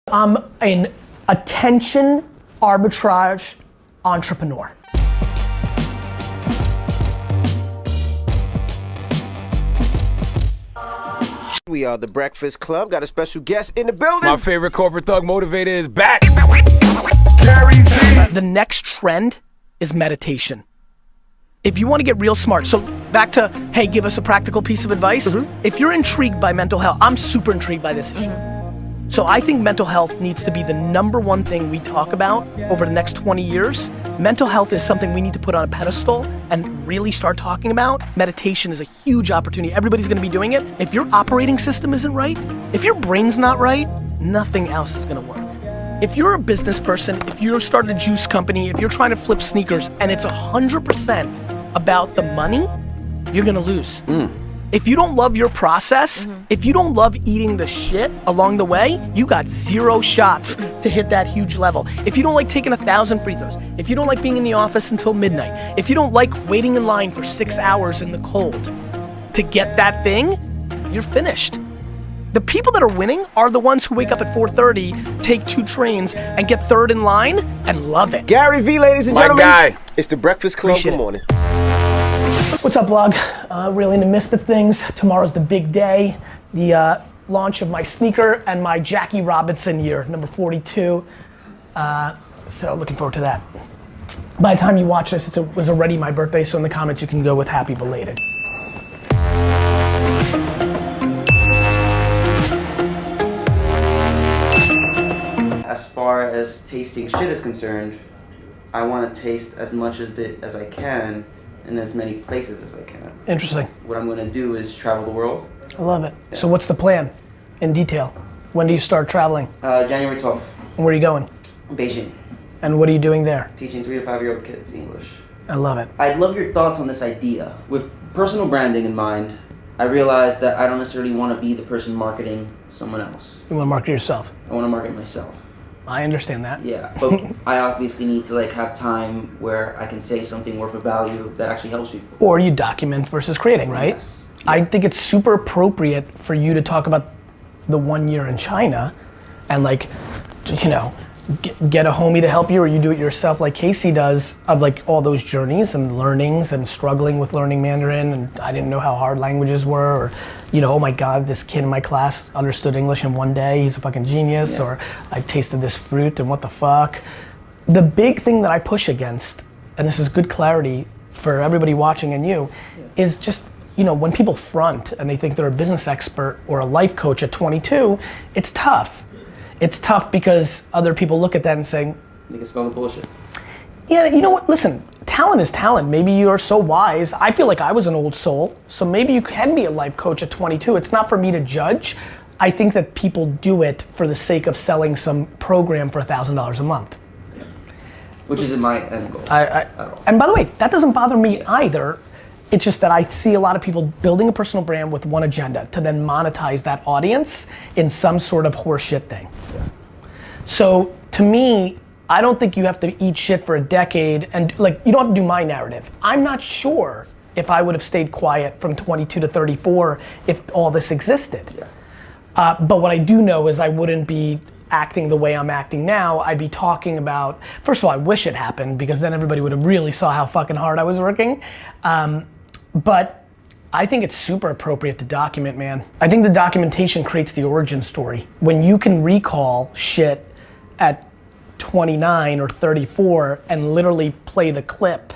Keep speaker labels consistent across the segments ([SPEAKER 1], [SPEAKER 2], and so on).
[SPEAKER 1] I'm an attention arbitrage entrepreneur.
[SPEAKER 2] We are the Breakfast Club. Got a special guest in the building.
[SPEAKER 3] My favorite corporate thug motivator is back.
[SPEAKER 1] The next trend is meditation. If you want to get real smart, so back to, hey, give us a practical piece of advice. If you're intrigued by mental health, I'm super intrigued by this issue. So I think mental health needs to be the #1 thing we talk about over the next 20 years. Mental health is something we need to put on a pedestal and really start talking about. Meditation is a huge opportunity. Everybody's gonna be doing it. If your operating system isn't right, if your brain's not right, nothing else is gonna work. If you're a business person, if you're starting a juice company, if you're trying to flip sneakers and it's 100% about the money, you're gonna lose. If you don't love your process, if you don't love eating the shit along the way, you got 0 shots to hit that huge level. If you don't like taking 1,000 free throws, if you don't like being in the office until midnight, if you don't like waiting in line for 6 hours in the cold to get that thing, you're finished. The people that are winning are the ones who wake up at 4:30, take 2 trains, and get 3rd in line and love it.
[SPEAKER 2] Gary V, ladies and
[SPEAKER 3] My
[SPEAKER 2] gentlemen.
[SPEAKER 3] guy.
[SPEAKER 2] It's the Breakfast Club.
[SPEAKER 1] Appreciate
[SPEAKER 2] Good
[SPEAKER 1] it.
[SPEAKER 2] morning.
[SPEAKER 1] What's up, vlog? Really in the midst of things. Tomorrow's the big day. The launch of my sneaker and my Jackie Robinson year, number 42. So looking forward to that. By the time you watch this, it was already my birthday, so in the comments you can go with happy belated.
[SPEAKER 4] As far as tasting shit is concerned, I want to taste as much of it as I can in as many places as I can.
[SPEAKER 1] Interesting.
[SPEAKER 4] What I'm going to do is travel the world.
[SPEAKER 1] I love it. So what's the plan in detail? When do you start traveling?
[SPEAKER 4] January 12th,
[SPEAKER 1] And where are you going?
[SPEAKER 4] Beijing,
[SPEAKER 1] And what are you doing there?
[SPEAKER 4] teaching 3 to 5-year-old kids English.
[SPEAKER 1] I love it.
[SPEAKER 4] I'd love your thoughts on this idea. With personal branding in mind, I realized that I don't necessarily want to be the person marketing someone else.
[SPEAKER 1] You want to market yourself.
[SPEAKER 4] I want to market myself.
[SPEAKER 1] I understand that.
[SPEAKER 4] Yeah, but I obviously need to have time where I can say something worth of value that actually helps people.
[SPEAKER 1] Or you document versus creating, right?
[SPEAKER 4] Yes.
[SPEAKER 1] I think it's super appropriate for you to talk about the 1 year in China and get a homie to help you, or you do it yourself like Casey does, of all those journeys and learnings and struggling with learning Mandarin, and I didn't know how hard languages were, or oh my God, this kid in my class understood English in 1 day, he's a fucking genius, or I tasted this fruit and what the fuck. The big thing that I push against, and this is good clarity for everybody watching and you, is just when people front and they think they're a business expert or a life coach at 22, it's tough. It's tough because other people look at that and say,
[SPEAKER 4] You can smell the bullshit.
[SPEAKER 1] yeah, you know what, listen, talent is talent. Maybe you are so wise. I feel like I was an old soul, so maybe you can be a life coach at 22. It's not for me to judge. I think that people do it for the sake of selling some program for $1,000 a month.
[SPEAKER 4] Which isn't my end goal.
[SPEAKER 1] And by the way, that doesn't bother me either. It's just that I see a lot of people building a personal brand with one agenda, to then monetize that audience in some sort of horseshit thing.
[SPEAKER 4] Yeah.
[SPEAKER 1] So to me, I don't think you have to eat shit for a decade, and you don't have to do my narrative. I'm not sure if I would have stayed quiet from 22 to 34 if all this existed.
[SPEAKER 4] Yeah.
[SPEAKER 1] But what I do know is I wouldn't be acting the way I'm acting now. I'd be talking about, first of all, I wish it happened, because then everybody would have really saw how fucking hard I was working. But I think it's super appropriate to document, man. I think the documentation creates the origin story. When you can recall shit at 29 or 34 and literally play the clip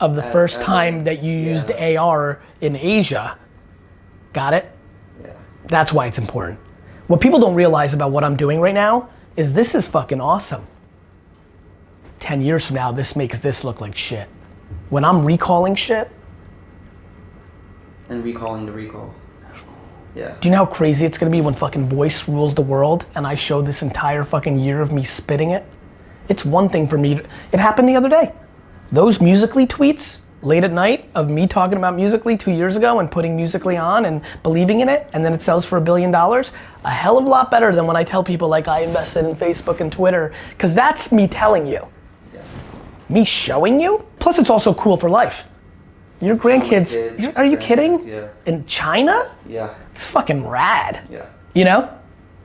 [SPEAKER 1] of the first time that you used AR in Asia, got it?
[SPEAKER 4] Yeah.
[SPEAKER 1] That's why it's important. What people don't realize about what I'm doing right now is this is fucking awesome. 10 years from now, this makes this look like shit. When I'm recalling shit.
[SPEAKER 4] And recalling the recall. Yeah.
[SPEAKER 1] Do you know how crazy it's gonna be when fucking voice rules the world and I show this entire fucking year of me spitting it? It's one thing for me, it happened the other day. Those Musical.ly tweets late at night of me talking about Musical.ly 2 years ago and putting Musical.ly on and believing in it, and then it sells for $1 billion, a hell of a lot better than when I tell people I invested in Facebook and Twitter, because that's me telling you.
[SPEAKER 4] Yeah.
[SPEAKER 1] Me showing you? Plus it's also cool for life. Your grandkids, are you kidding?
[SPEAKER 4] Yeah.
[SPEAKER 1] In China?
[SPEAKER 4] Yeah.
[SPEAKER 1] It's fucking rad.
[SPEAKER 4] Yeah.
[SPEAKER 1] You know?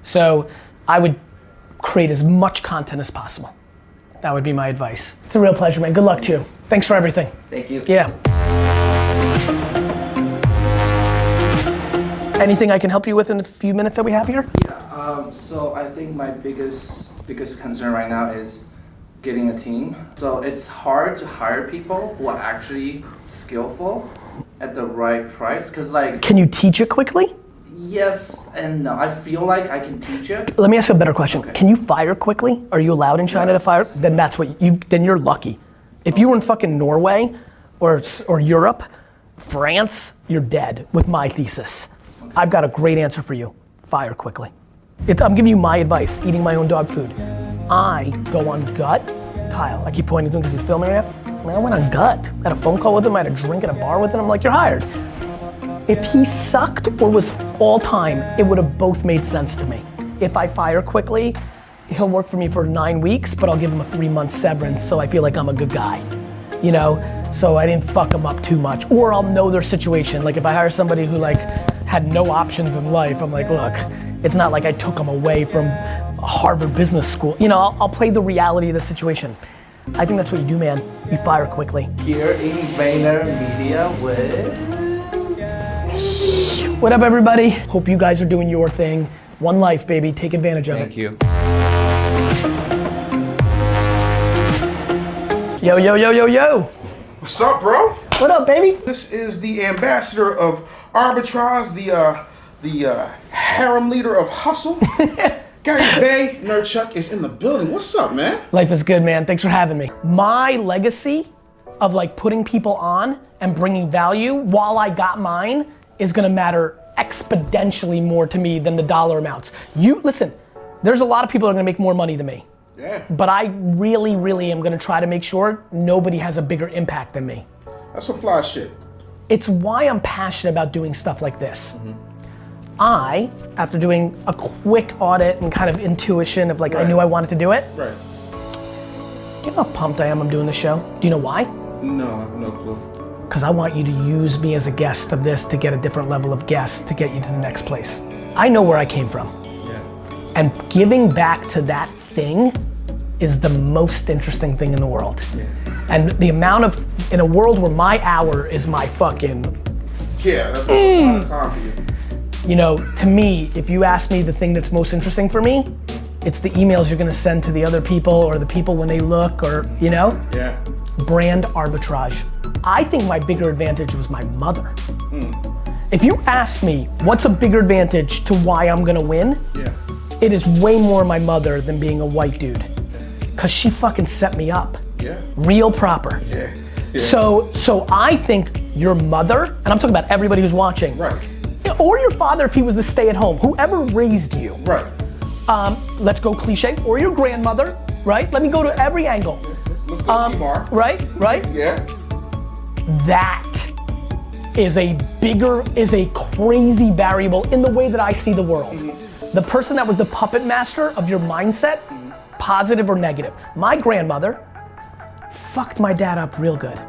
[SPEAKER 1] So I would create as much content as possible. That would be my advice. It's a real pleasure, man. Good luck to you. Thanks for everything.
[SPEAKER 4] Thank you.
[SPEAKER 1] Yeah. Anything I can help you with in the few minutes that we have here?
[SPEAKER 5] So I think my biggest concern right now is getting a team. So it's hard to hire people who are actually skillful at the right price. Cause like,
[SPEAKER 1] Can you teach it quickly?
[SPEAKER 5] yes and no. I feel like I can teach it.
[SPEAKER 1] Let me ask you a better question.
[SPEAKER 5] Okay.
[SPEAKER 1] Can you fire quickly? Are you allowed in China to
[SPEAKER 5] Yes.
[SPEAKER 1] fire? Then that's what then you're lucky. If you were in fucking Norway or Europe, France, you're dead with my thesis. I've got a great answer for you. Fire quickly. I'm giving you my advice, eating my own dog food. I go on gut. Kyle, I keep pointing to him because he's filming right now. Man, I went on gut. I had a phone call with him, I had a drink at a bar with him. I'm like, you're hired. If he sucked or was all time, it would have both made sense to me. If I fire quickly, he'll work for me for 9 weeks, but I'll give him a 3-month severance so I feel like I'm a good guy. You know, so I didn't fuck them up too much. Or I'll know their situation. Like if I hire somebody who like had no options in life, I'm like, look, it's not like I took them away from Harvard Business School. You know, I'll play the reality of the situation. I think that's what you do, man. You fire quickly.
[SPEAKER 5] Here in Vayner Media with...
[SPEAKER 1] What up, everybody? Hope you guys are doing your thing. One life, baby. Take advantage of it.
[SPEAKER 3] Thank you.
[SPEAKER 1] Yo, yo, yo, yo, yo.
[SPEAKER 6] What's up, bro?
[SPEAKER 1] What up, baby?
[SPEAKER 6] This is the ambassador of arbitrage, the harem leader of hustle. Gary Vay, Nerdchuck is in the building. What's up, man?
[SPEAKER 1] Life is good, man. Thanks for having me. My legacy of like putting people on and bringing value while I got mine is gonna matter exponentially more to me than the dollar amounts. Listen, there's a lot of people that are gonna make more money than me.
[SPEAKER 6] Yeah.
[SPEAKER 1] But I really, really am gonna try to make sure nobody has a bigger impact than me.
[SPEAKER 6] That's some fly shit.
[SPEAKER 1] It's why I'm passionate about doing stuff like this. I, after doing a quick audit and kind of intuition of like, I
[SPEAKER 6] Right.
[SPEAKER 1] knew I wanted to do it.
[SPEAKER 6] Right.
[SPEAKER 1] Do you know how pumped I am I'm doing the show? Do you know why?
[SPEAKER 6] No, I have no clue.
[SPEAKER 1] Because I want you to use me as a guest of this to get a different level of guest to get you to the next place. I know where I came from.
[SPEAKER 6] Yeah.
[SPEAKER 1] And giving back to that thing is the most interesting thing in the world.
[SPEAKER 6] Yeah.
[SPEAKER 1] And the amount of, in a world where my hour is my fucking,
[SPEAKER 6] Yeah, that's a lot of time for you.
[SPEAKER 1] you know, to me, if you ask me the thing that's most interesting for me, it's the emails you're gonna send to the other people or the people when they look or, you know?
[SPEAKER 6] Yeah.
[SPEAKER 1] Brand arbitrage. I think my bigger advantage was my mother. If you ask me what's a bigger advantage to why I'm gonna win,
[SPEAKER 6] Yeah.
[SPEAKER 1] it is way more my mother than being a white dude. Cause she fucking set me up.
[SPEAKER 6] Yeah.
[SPEAKER 1] Real proper.
[SPEAKER 6] Yeah. Yeah.
[SPEAKER 1] So I think your mother, and I'm talking about everybody who's watching.
[SPEAKER 6] Right.
[SPEAKER 1] Or your father if he was the stay-at-home, whoever raised you.
[SPEAKER 6] Right.
[SPEAKER 1] Let's go cliche, or your grandmother, right? Let me go to every angle.
[SPEAKER 6] Let's go to Mark.
[SPEAKER 1] Right?
[SPEAKER 6] Yeah.
[SPEAKER 1] That is a crazy variable in the way that I see the world. The person that was the puppet master of your mindset, positive or negative. My grandmother fucked my dad up real good.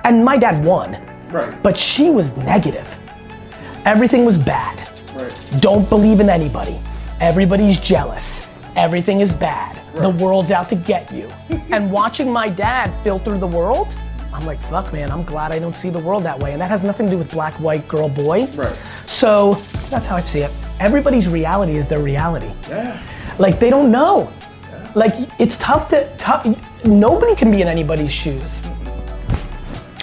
[SPEAKER 1] And my dad won,
[SPEAKER 6] Right.
[SPEAKER 1] but she was negative. Everything was bad.
[SPEAKER 6] Right.
[SPEAKER 1] Don't believe in anybody. Everybody's jealous. Everything is bad. The world's out to get you. And watching my dad filter the world, I'm like, fuck man, I'm glad I don't see the world that way. And that has nothing to do with black, white, girl, boy.
[SPEAKER 6] Right.
[SPEAKER 1] So that's how I see it. Everybody's reality is their reality.
[SPEAKER 6] Yeah.
[SPEAKER 1] Like they don't know. Like it's tough nobody can be in anybody's shoes.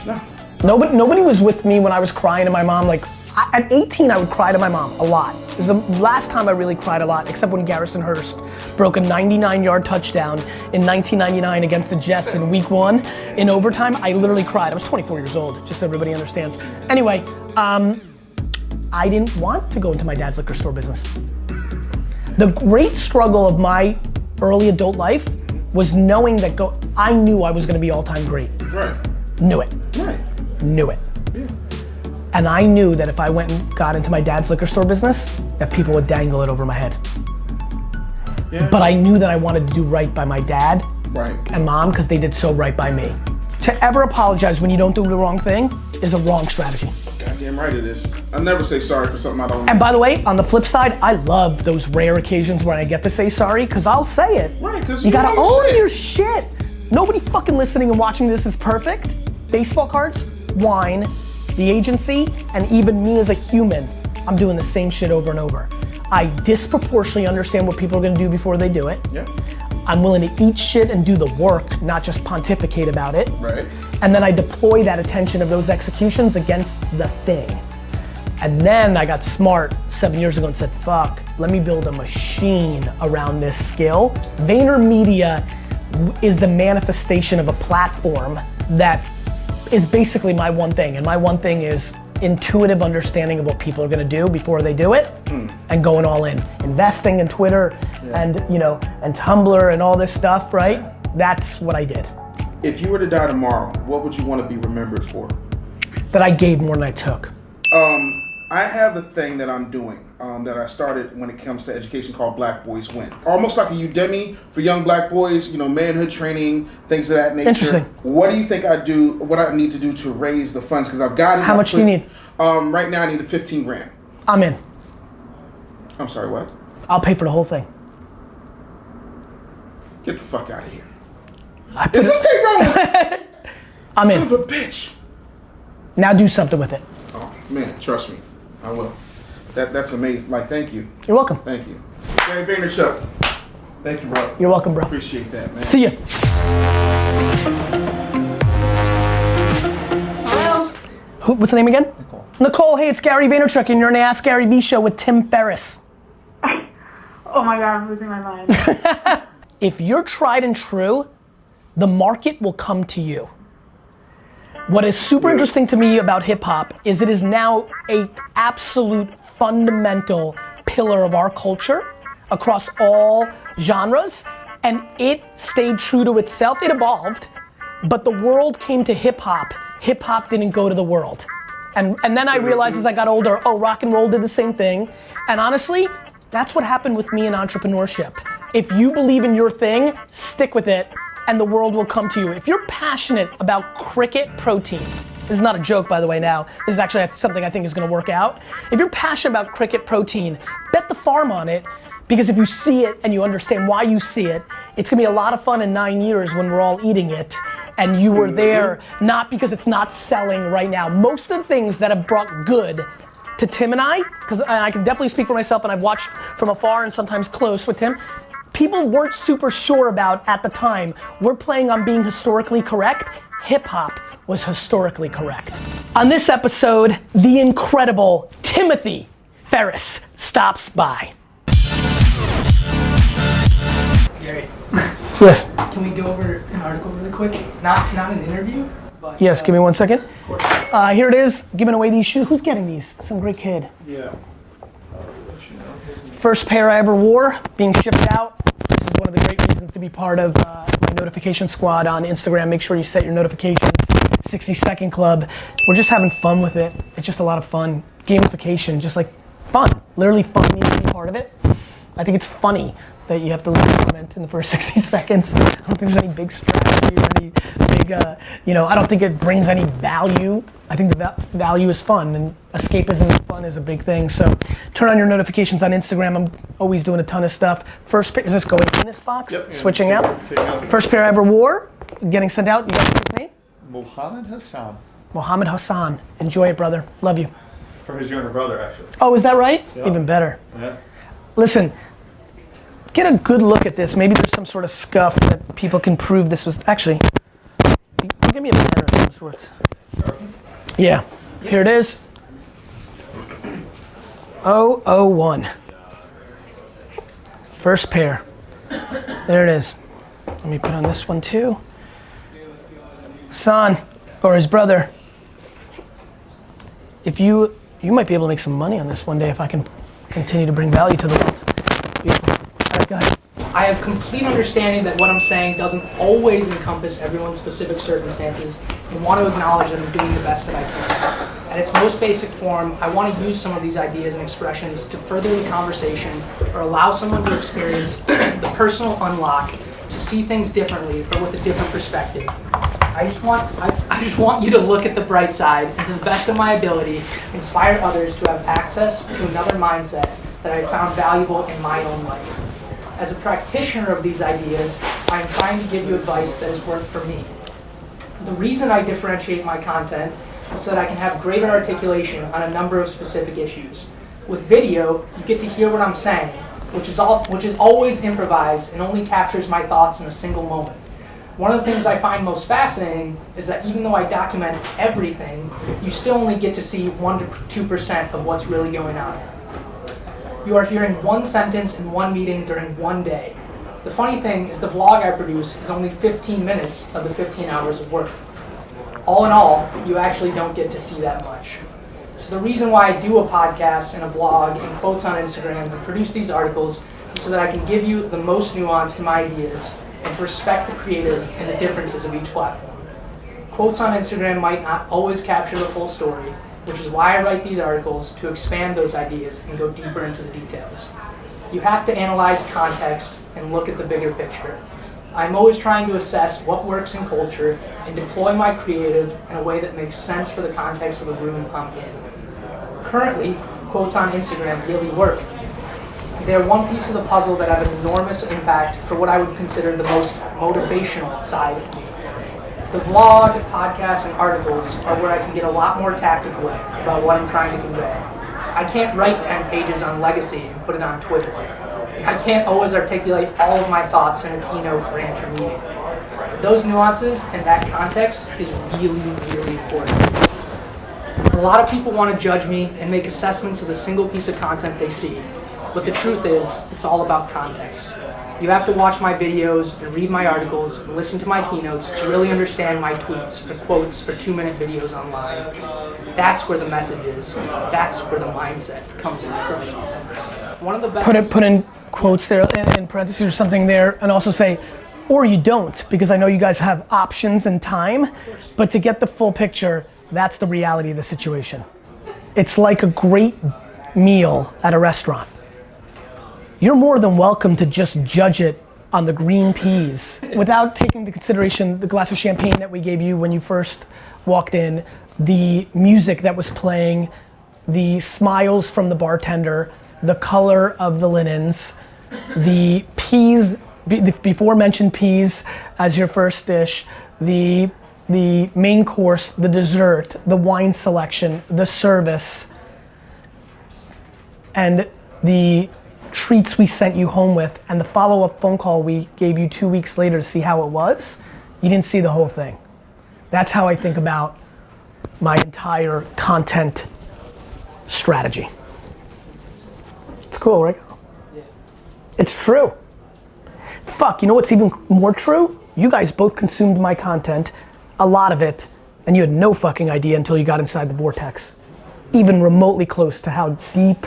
[SPEAKER 6] No.
[SPEAKER 1] Nobody was with me when I was crying to my mom. Like at 18, I would cry to my mom a lot. It was the last time I really cried a lot, except when Garrison Hurst broke a 99-yard touchdown in 1999 against the Jets in week 1 in overtime. I literally cried. I was 24 years old, just so everybody understands. Anyway, I didn't want to go into my dad's liquor store business. The great struggle of my early adult life was knowing that I knew I was gonna be all-time great.
[SPEAKER 6] Right.
[SPEAKER 1] Knew it.
[SPEAKER 6] Right.
[SPEAKER 1] Knew it.
[SPEAKER 6] Yeah.
[SPEAKER 1] And I knew that if I went and got into my dad's liquor store business, that people would dangle it over my head.
[SPEAKER 6] Yeah.
[SPEAKER 1] But I knew that I wanted to do right by my dad
[SPEAKER 6] Right.
[SPEAKER 1] and mom because they did so right by me. To ever apologize when you don't do the wrong thing is a wrong strategy.
[SPEAKER 6] Goddamn Damn right it is. I never say sorry for something I don't know.
[SPEAKER 1] And by the way, on the flip side, I love those rare occasions where I get to say sorry, because I'll say it.
[SPEAKER 6] Right, because
[SPEAKER 1] you gotta
[SPEAKER 6] know
[SPEAKER 1] own
[SPEAKER 6] shit.
[SPEAKER 1] your shit. Nobody fucking listening and watching this is perfect. Baseball cards, wine, the agency, and even me as a human, I'm doing the same shit over and over. I disproportionately understand what people are gonna do before they do it.
[SPEAKER 6] Yeah.
[SPEAKER 1] I'm willing to eat shit and do the work, not just pontificate about it.
[SPEAKER 6] Right.
[SPEAKER 1] And then I deploy that attention of those executions against the thing. And then I got smart 7 years ago and said, fuck, let me build a machine around this skill. VaynerMedia is the manifestation of a platform that is basically my one thing. And my one thing is intuitive understanding of what people are gonna do before they do it and going all in. Investing in Twitter and and Tumblr and all this stuff, right? That's what I did.
[SPEAKER 6] If you were to die tomorrow, what would you want to be remembered for?
[SPEAKER 1] That I gave more than I took.
[SPEAKER 6] I have a thing that I'm doing that I started when it comes to education called Black Boys Win. Almost like a Udemy for young black boys, manhood training, things of that nature.
[SPEAKER 1] Interesting.
[SPEAKER 6] What do you think what I need to do to raise the funds? Because I've got it.
[SPEAKER 1] How much do you need?
[SPEAKER 6] Right now I need 15 grand.
[SPEAKER 1] I'm in.
[SPEAKER 6] I'm sorry, what?
[SPEAKER 1] I'll pay for the whole thing.
[SPEAKER 6] Get the fuck out of here.
[SPEAKER 1] I put
[SPEAKER 6] Is this tape rolling?
[SPEAKER 1] I'm
[SPEAKER 6] Son
[SPEAKER 1] in.
[SPEAKER 6] of a bitch.
[SPEAKER 1] Now do something with it.
[SPEAKER 6] Oh man, trust me, I will. That's amazing. Like, thank you.
[SPEAKER 1] You're welcome.
[SPEAKER 6] Thank you. Gary Vaynerchuk. Thank you, bro.
[SPEAKER 1] You're welcome, bro.
[SPEAKER 6] Appreciate that, man.
[SPEAKER 1] See ya. What's the name again? Nicole, hey, it's Gary Vaynerchuk, and you're on the Ask Gary Vee show with Tim Ferriss.
[SPEAKER 7] Oh my God, I'm losing my mind.
[SPEAKER 1] If you're tried and true, the market will come to you. What is super interesting to me about hip hop is it is now a absolute fundamental pillar of our culture across all genres, and it stayed true to itself. It evolved, but the world came to hip hop. Hip hop didn't go to the world. And then I realized as I got older, rock and roll did the same thing. And honestly, that's what happened with me in entrepreneurship. If you believe in your thing, stick with it, and the world will come to you. If you're passionate about cricket protein, this is not a joke by the way now, this is actually something I think is gonna work out. If you're passionate about cricket protein, bet the farm on it, because if you see it and you understand why you see it, it's gonna be a lot of fun in 9 years when we're all eating it, and you were there, not because it's not selling right now. Most of the things that have brought good to Tim and I, because I can definitely speak for myself and I've watched from afar and sometimes close with Tim, people weren't super sure about at the time. We're playing on being historically correct. Hip hop was historically correct. On this episode, the incredible Timothy Ferriss stops by.
[SPEAKER 8] Gary,
[SPEAKER 1] Yes.
[SPEAKER 8] can we go over an article really quick? Not an interview, but
[SPEAKER 1] Yes, give me 1 second. Here it is, giving away these shoes. Who's getting these? Some great kid.
[SPEAKER 6] Yeah.
[SPEAKER 1] First pair I ever wore, being shipped out. This is one of the great reasons to be part of my notification squad on Instagram. Make sure you set your notifications. 60-second club. We're just having fun with it. It's just a lot of fun. Gamification, just like fun. Literally fun needs to be part of it. I think it's funny that you have to leave a comment in the first 60 seconds. I don't think there's any big strategy or any big, I don't think it brings any value. I think the value is fun, and escapism and fun is a big thing. So turn on your notifications on Instagram. I'm always doing a ton of stuff. First pair, is this going in this box?
[SPEAKER 9] Yep.
[SPEAKER 1] Switching out? First pair I ever wore, getting sent out. You got his name?
[SPEAKER 9] Mohammed Hassan.
[SPEAKER 1] Mohammed Hassan. Enjoy it, brother. Love you.
[SPEAKER 9] For his younger brother, actually.
[SPEAKER 1] Oh, is that right?
[SPEAKER 9] Yeah.
[SPEAKER 1] Even better.
[SPEAKER 9] Yeah.
[SPEAKER 1] Listen, get a good look at this. Maybe there's some sort of scuff that people can prove this was, actually, give me a pen of some sorts. Yeah, here it is. 001. First pair. There it is. Let me put on this one too. Son, or his brother. If you might be able to make some money on this one day if I can continue to bring value to the world. Beautiful. All right, go ahead.
[SPEAKER 8] I have complete understanding that what I'm saying doesn't always encompass everyone's specific circumstances, and want to acknowledge that I'm doing the best that I can. At its most basic form, I want to use some of these ideas and expressions to further the conversation or allow someone to experience the personal unlock to see things differently or with a different perspective. I just want you to look at the bright side and to the best of my ability, inspire others to have access to another mindset that I found valuable in my own life. As a practitioner of these ideas, I am trying to give you advice that has worked for me. The reason I differentiate my content is so that I can have greater articulation on a number of specific issues. With video, you get to hear what I'm saying, which is always improvised and only captures my thoughts in a single moment. One of the things I find most fascinating is that even though I document everything, you still only get to see 1 to 2% of what's really going on. You are hearing one sentence in one meeting during one day. The funny thing is the vlog I produce is only 15 minutes of the 15 hours of work. All in all, you actually don't get to see that much. So the reason why I do a podcast and a vlog and quotes on Instagram and produce these articles is so that I can give you the most nuance to my ideas and to respect the creative and the differences of each platform. Quotes on Instagram might not always capture the full story, which is why I write these articles to expand those ideas and go deeper into the details. You have to analyze context and look at the bigger picture. I'm always trying to assess what works in culture and deploy my creative in a way that makes sense for the context of the room I'm in. Currently, quotes on Instagram really work. They're one piece of the puzzle that have an enormous impact for what I would consider the most motivational side of me. The vlog, podcast, and articles are where I can get a lot more tactical about what I'm trying to convey. I can't write 10 pages on legacy and put it on Twitter. I can't always articulate all of my thoughts in a keynote or intermeeting. Those nuances and that context is really, really important. A lot of people want to judge me and make assessments of a single piece of content they see. But the truth is, it's all about context. You have to watch my videos and read my articles and listen to my keynotes to really understand my tweets or quotes or 2-minute videos online. That's where the message is. That's where the mindset comes into play. One of the best
[SPEAKER 1] Put in quotes there in parentheses or something there, and also say, or you don't, because I know you guys have options and time, but to get the full picture, that's the reality of the situation. It's like a great meal at a restaurant. You're more than welcome to just judge it on the green peas without taking into consideration the glass of champagne that we gave you when you first walked in, the music that was playing, the smiles from the bartender, the color of the linens, the peas, the before mentioned peas as your first dish, the main course, the dessert, the wine selection, the service, and the treats we sent you home with, and the follow-up phone call we gave you 2 weeks later to see how it was. You didn't see the whole thing. That's how I think about my entire content strategy. It's cool, right?
[SPEAKER 8] Yeah.
[SPEAKER 1] It's true. Fuck, you know what's even more true? You guys both consumed my content, a lot of it, and you had no fucking idea until you got inside the vortex. Even remotely close to how deep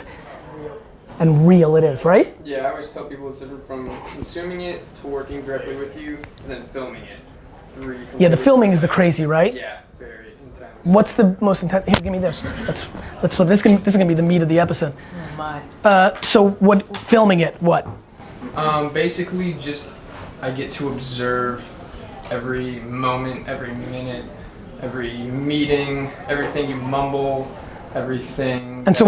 [SPEAKER 1] and real it is, right?
[SPEAKER 10] Yeah, I always tell people it's different from consuming it to working directly with you and then filming it.
[SPEAKER 1] Yeah, the filming is the crazy, right?
[SPEAKER 10] Yeah, very intense.
[SPEAKER 1] What's the most intense? Here, give me this. Let's flip. This is gonna be the meat of the episode.
[SPEAKER 8] Oh my.
[SPEAKER 1] So what? Filming it? What?
[SPEAKER 10] Basically, just I get to observe every moment, every minute, every meeting, everything you mumble, everything.
[SPEAKER 1] And so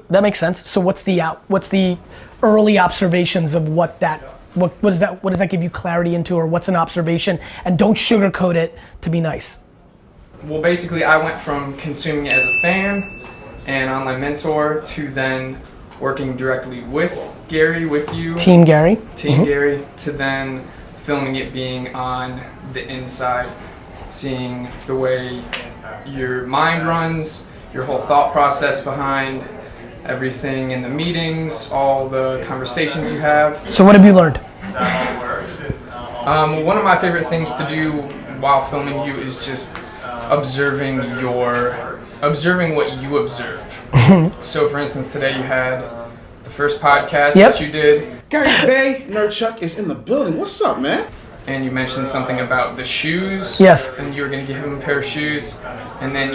[SPEAKER 1] that makes sense. So what's the early observations of what does that give you clarity into, or what's an observation? And don't sugarcoat it to be nice.
[SPEAKER 10] Well, basically, I went from consuming it as a fan and online mentor to then working directly with Gary, with you.
[SPEAKER 1] Team Gary.
[SPEAKER 10] Gary, to then filming it being on the inside, seeing the way your mind runs, your whole thought process behind everything in the meetings, all the conversations you have.
[SPEAKER 1] So what have you learned?
[SPEAKER 10] One of my favorite things to do while filming you is just observing what you observe. So for instance, today you had the first podcast that you did.
[SPEAKER 6] Gary Vay, Nerdchuck is in the building. What's up, man?
[SPEAKER 10] And you mentioned something about the shoes.
[SPEAKER 1] Yes.
[SPEAKER 10] And you were gonna give him a pair of shoes, and then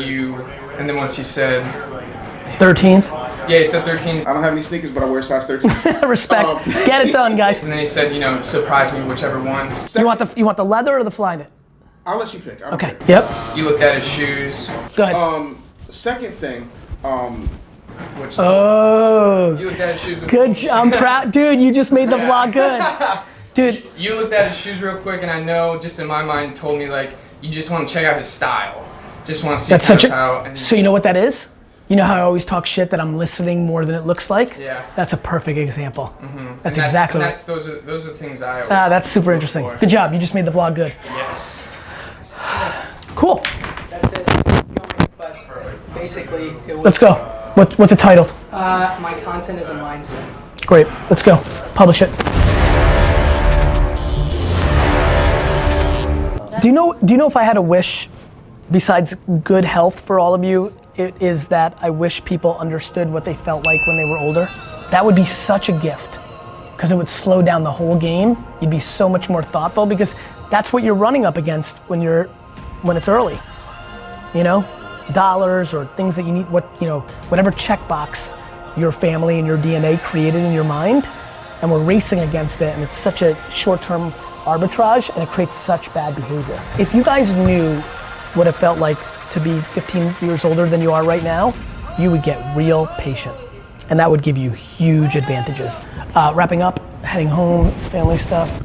[SPEAKER 10] once you said
[SPEAKER 1] 13s.
[SPEAKER 10] Yeah, you said 13s.
[SPEAKER 6] I don't have any sneakers, but I wear size 13.
[SPEAKER 1] Respect. Get it done, guys.
[SPEAKER 10] And then he said, surprise me, whichever ones.
[SPEAKER 1] You want the leather or the Flyknit?
[SPEAKER 6] I'll let you pick. I don't
[SPEAKER 1] Okay.
[SPEAKER 6] care.
[SPEAKER 1] Yep.
[SPEAKER 10] You looked at his shoes,
[SPEAKER 1] Go ahead.
[SPEAKER 6] Second thing,
[SPEAKER 10] which
[SPEAKER 1] Oh.
[SPEAKER 10] you looked at his shoes. Which
[SPEAKER 1] Good. I'm proud, dude. You just made the vlog good, dude.
[SPEAKER 10] You looked at his shoes real quick, and I know, just in my mind, told me like you just want to check out his style. Just want to see
[SPEAKER 1] That's
[SPEAKER 10] kind
[SPEAKER 1] such
[SPEAKER 10] of how. And
[SPEAKER 1] So you know what that is? You know how I always talk shit that I'm listening more than it looks like?
[SPEAKER 10] Yeah.
[SPEAKER 1] That's a perfect example.
[SPEAKER 10] And
[SPEAKER 1] That's exactly
[SPEAKER 10] and
[SPEAKER 1] right.
[SPEAKER 10] those are things I always.
[SPEAKER 1] Ah, that's super
[SPEAKER 10] look
[SPEAKER 1] interesting.
[SPEAKER 10] for.
[SPEAKER 1] Good job. You just made the vlog good.
[SPEAKER 10] Yes.
[SPEAKER 1] Cool.
[SPEAKER 8] That's it. Going, but basically, it was.
[SPEAKER 1] Let's go. What's it titled?
[SPEAKER 8] My content is a mindset.
[SPEAKER 1] Great. Let's go. Publish it. Do you know if I had a wish besides good health for all of you, it is that I wish people understood what they felt like when they were older? That would be such a gift because it would slow down the whole game. You'd be so much more thoughtful because that's what you're running up against when it's early. You know, dollars or things that you need, whatever checkbox your family and your DNA created in your mind, and we're racing against it, and it's such a short-term arbitrage, and it creates such bad behavior. If you guys knew what it felt like to be 15 years older than you are right now, you would get real patient, and that would give you huge advantages. Wrapping up, heading home, family stuff.